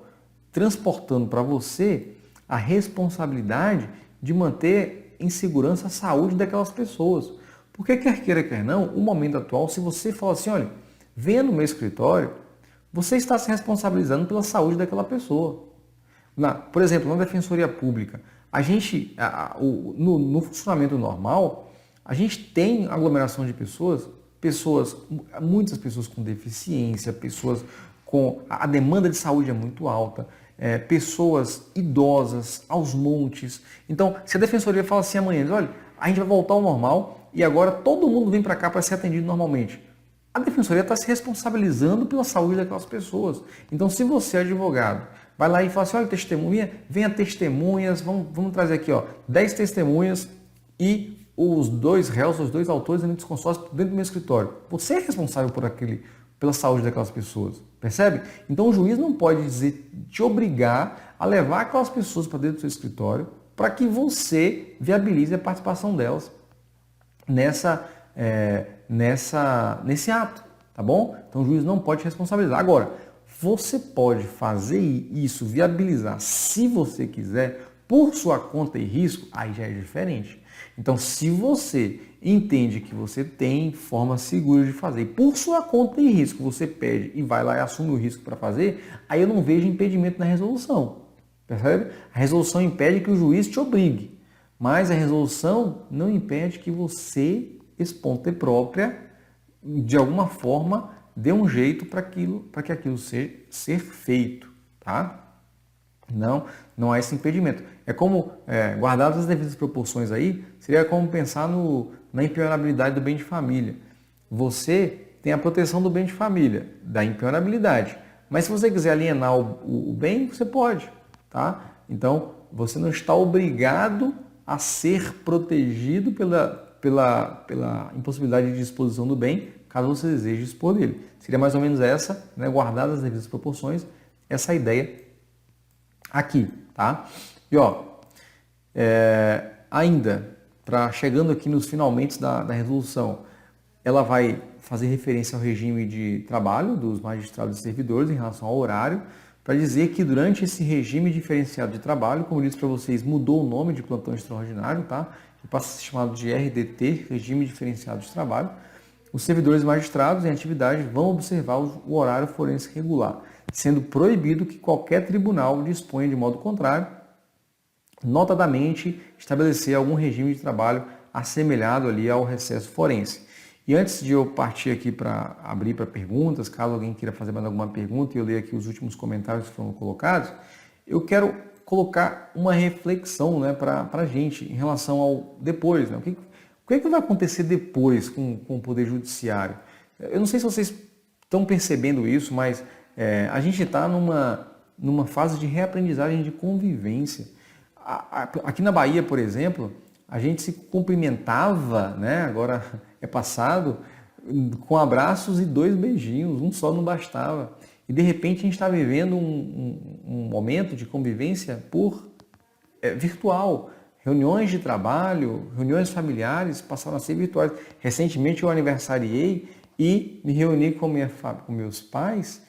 transportando para você a responsabilidade de manter em segurança a saúde daquelas pessoas. Porque quer queira, quer não, o momento atual, se você falar assim, olha, venha no meu escritório, você está se responsabilizando pela saúde daquela pessoa. Por exemplo, na Defensoria Pública, a gente, no funcionamento normal, a gente tem aglomeração de muitas pessoas com deficiência, pessoas com... A demanda de saúde é muito alta, pessoas idosas, aos montes. Então, se a Defensoria fala assim amanhã, olha, a gente vai voltar ao normal e agora todo mundo vem para cá para ser atendido normalmente. A Defensoria está se responsabilizando pela saúde daquelas pessoas. Então, se você é advogado, vai lá e fala assim, olha, testemunha, venha testemunhas, vamos trazer aqui, 10 testemunhas e os 2 réus, os 2 autores dentro do consórcio dentro do meu escritório. Você é responsável pela saúde daquelas pessoas, percebe? Então, o juiz não pode te obrigar a levar aquelas pessoas para dentro do seu escritório para que você viabilize a participação delas nesse ato, tá bom? Então o juiz não pode responsabilizar. Agora, você pode fazer isso, viabilizar, se você quiser, por sua conta e risco, aí já é diferente. Então, se você entende que você tem forma segura de fazer, e por sua conta e risco você pede e vai lá e assume o risco para fazer, aí eu não vejo impedimento na resolução. Percebe? A resolução impede que o juiz te obrigue, mas a resolução não impede que você, espontânea própria, de alguma forma, dê um jeito para que aquilo ser feito, tá? Não há esse impedimento. É como, guardadas as devidas proporções aí, seria como pensar na impenhorabilidade do bem de família. Você tem a proteção do bem de família, da impenhorabilidade, mas se você quiser alienar o bem, você pode. Tá? Então, você não está obrigado a ser protegido pela impossibilidade de disposição do bem, caso você deseje dispor dele. Seria mais ou menos essa, né, guardadas as devidas proporções, essa ideia aqui. Tá? E ainda, chegando aqui nos finalmente da resolução, ela vai fazer referência ao regime de trabalho dos magistrados e servidores em relação ao horário, para dizer que durante esse regime diferenciado de trabalho, como eu disse para vocês, mudou o nome de plantão extraordinário, tá? E passa a ser chamado de RDT, Regime Diferenciado de Trabalho. Os servidores magistrados em atividade vão observar o horário forense regular, sendo proibido que qualquer tribunal disponha de modo contrário, notadamente estabelecer algum regime de trabalho assemelhado ali ao recesso forense. E antes de eu partir aqui para abrir para perguntas, caso alguém queira fazer mais alguma pergunta e eu ler aqui os últimos comentários que foram colocados, eu quero colocar uma reflexão, né, para a gente em relação ao depois. Né? O que vai acontecer depois com o Poder Judiciário? Eu não sei se vocês estão percebendo isso, mas a gente está numa fase de reaprendizagem de convivência. Aqui na Bahia, por exemplo, a gente se cumprimentava, né? Agora é passado, com abraços e 2 beijinhos, um só não bastava. E de repente a gente está vivendo um momento de convivência virtual. Reuniões de trabalho, reuniões familiares passaram a ser virtuais. Recentemente eu aniversariei e me reuni com meus pais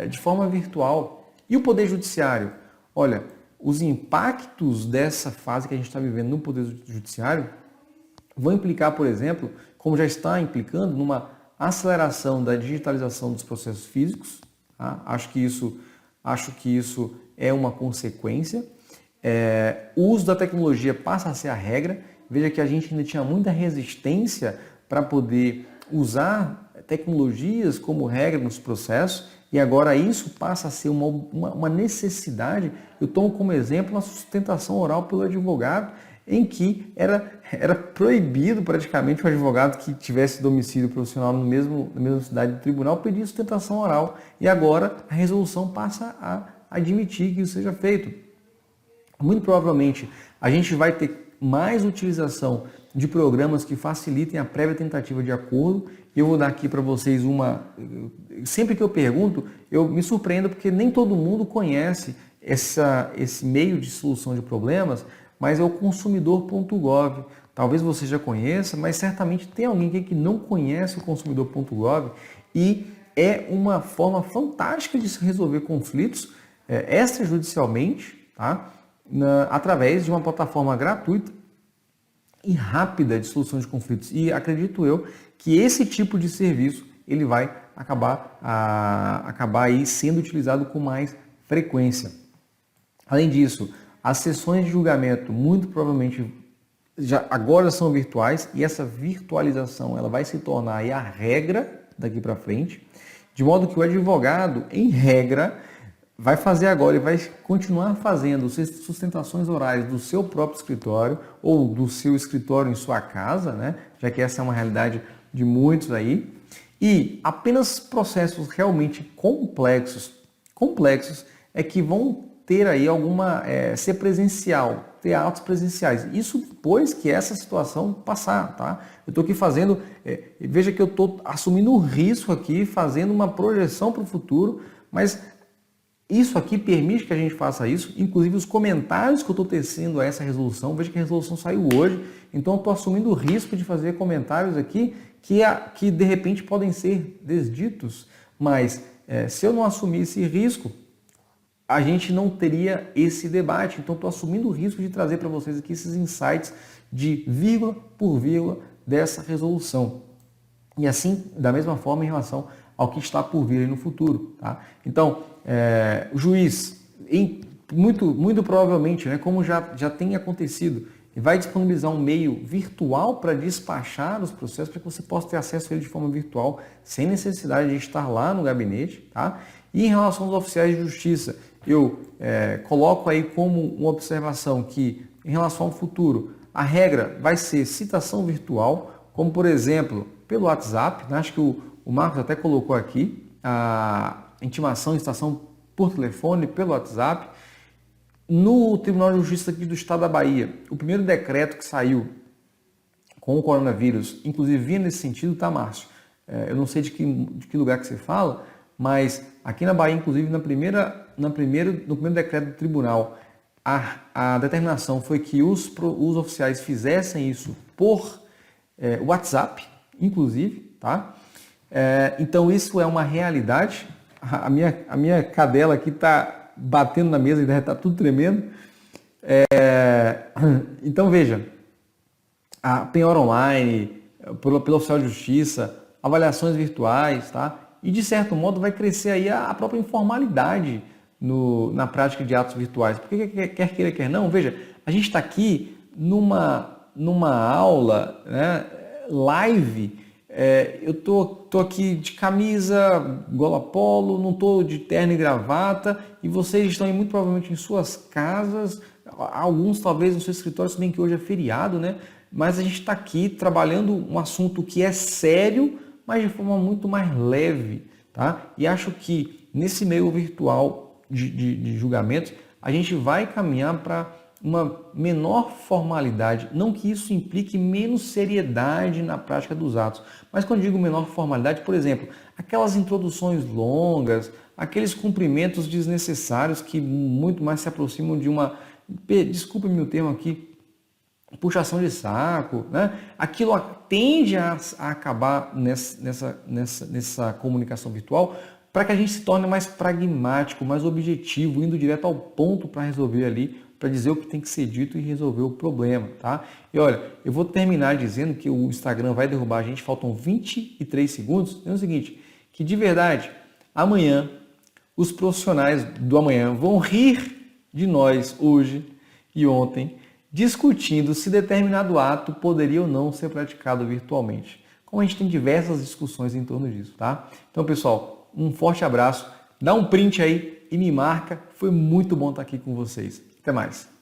de forma virtual. E o Poder Judiciário? Olha, os impactos dessa fase que a gente está vivendo no Poder Judiciário vão implicar, por exemplo, como já está implicando, numa aceleração da digitalização dos processos físicos. Tá? Acho que isso é uma consequência. O uso da tecnologia passa a ser a regra. Veja que a gente ainda tinha muita resistência para poder usar tecnologias como regra nos processos e agora isso passa a ser uma necessidade. Eu tomo como exemplo a sustentação oral pelo advogado, em que era proibido praticamente o advogado que tivesse domicílio profissional na mesma cidade do tribunal pedir sustentação oral. E agora a resolução passa a admitir que isso seja feito. Muito provavelmente a gente vai ter mais utilização de programas que facilitem a prévia tentativa de acordo. Eu vou dar aqui para vocês sempre que eu pergunto, eu me surpreendo porque nem todo mundo conhece esse meio de solução de problemas, mas é o consumidor.gov. Talvez você já conheça, mas certamente tem alguém aqui que não conhece o consumidor.gov e é uma forma fantástica de se resolver conflitos extrajudicialmente, tá? Através de uma plataforma gratuita e rápida de solução de conflitos. E acredito eu que esse tipo de serviço ele vai acabar aí sendo utilizado com mais frequência. Além disso, as sessões de julgamento muito provavelmente agora são virtuais e essa virtualização ela vai se tornar aí a regra daqui para frente, de modo que o advogado, em regra, vai fazer agora e vai continuar fazendo sustentações orais do seu próprio escritório ou do seu escritório em sua casa, né? Já que essa é uma realidade de muitos aí, e apenas processos realmente complexos é que vão ter aí ser presencial, ter atos presenciais. Isso depois que essa situação passar, tá? Eu estou aqui fazendo, veja que eu estou assumindo o risco aqui, fazendo uma projeção para o futuro, mas isso aqui permite que a gente faça isso, inclusive os comentários que eu estou tecendo a essa resolução, veja que a resolução saiu hoje, então eu estou assumindo o risco de fazer comentários aqui que de repente podem ser desditos, mas se eu não assumir esse risco, a gente não teria esse debate. Então estou assumindo o risco de trazer para vocês aqui esses insights de vírgula por vírgula dessa resolução. E assim, da mesma forma, em relação ao que está por vir aí no futuro. Tá? Então, o juiz, muito provavelmente, né, como já tem acontecido, vai disponibilizar um meio virtual para despachar os processos, para que você possa ter acesso a ele de forma virtual, sem necessidade de estar lá no gabinete. Tá? E em relação aos oficiais de justiça, eu coloco aí como uma observação que, em relação ao futuro, a regra vai ser citação virtual, como por exemplo, pelo WhatsApp, né? Acho que o Marcos até colocou aqui, a intimação e citação por telefone, pelo WhatsApp. No Tribunal de Justiça aqui do Estado da Bahia, o primeiro decreto que saiu com o coronavírus, inclusive vinha nesse sentido, tá, Márcio? Eu não sei de que lugar que você fala, mas aqui na Bahia, inclusive, no primeiro decreto do tribunal, a determinação foi que os oficiais fizessem isso por WhatsApp, inclusive, tá? Então isso é uma realidade. A minha cadela aqui está batendo na mesa e deve estar tudo tremendo. Então veja, a penhora online, pelo oficial de justiça, avaliações virtuais, tá? E de certo modo vai crescer aí a própria informalidade na prática de atos virtuais. Porque quer queira, quer não, veja, a gente está aqui numa aula, né, live. Eu tô aqui de camisa, gola polo, não tô de terno e gravata, e vocês estão aí muito provavelmente em suas casas, alguns talvez no seu escritório, se bem que hoje é feriado, né? Mas a gente está aqui trabalhando um assunto que é sério, mas de forma muito mais leve, tá? E acho que nesse meio virtual de julgamentos, a gente vai caminhar para uma menor formalidade, não que isso implique menos seriedade na prática dos atos, mas quando digo menor formalidade, por exemplo, aquelas introduções longas, aqueles cumprimentos desnecessários que muito mais se aproximam de uma, desculpe-me o termo aqui, puxação de saco, né? Aquilo tende a acabar nessa comunicação virtual para que a gente se torne mais pragmático, mais objetivo, indo direto ao ponto para resolver ali, para dizer o que tem que ser dito e resolver o problema, tá? E olha, eu vou terminar dizendo que o Instagram vai derrubar a gente, faltam 23 segundos. É o seguinte, que de verdade, amanhã, os profissionais do amanhã vão rir de nós hoje e ontem, discutindo se determinado ato poderia ou não ser praticado virtualmente. como a gente tem diversas discussões em torno disso, tá? Então, pessoal, um forte abraço, dá um print aí e me marca. Foi muito bom estar aqui com vocês. Até mais.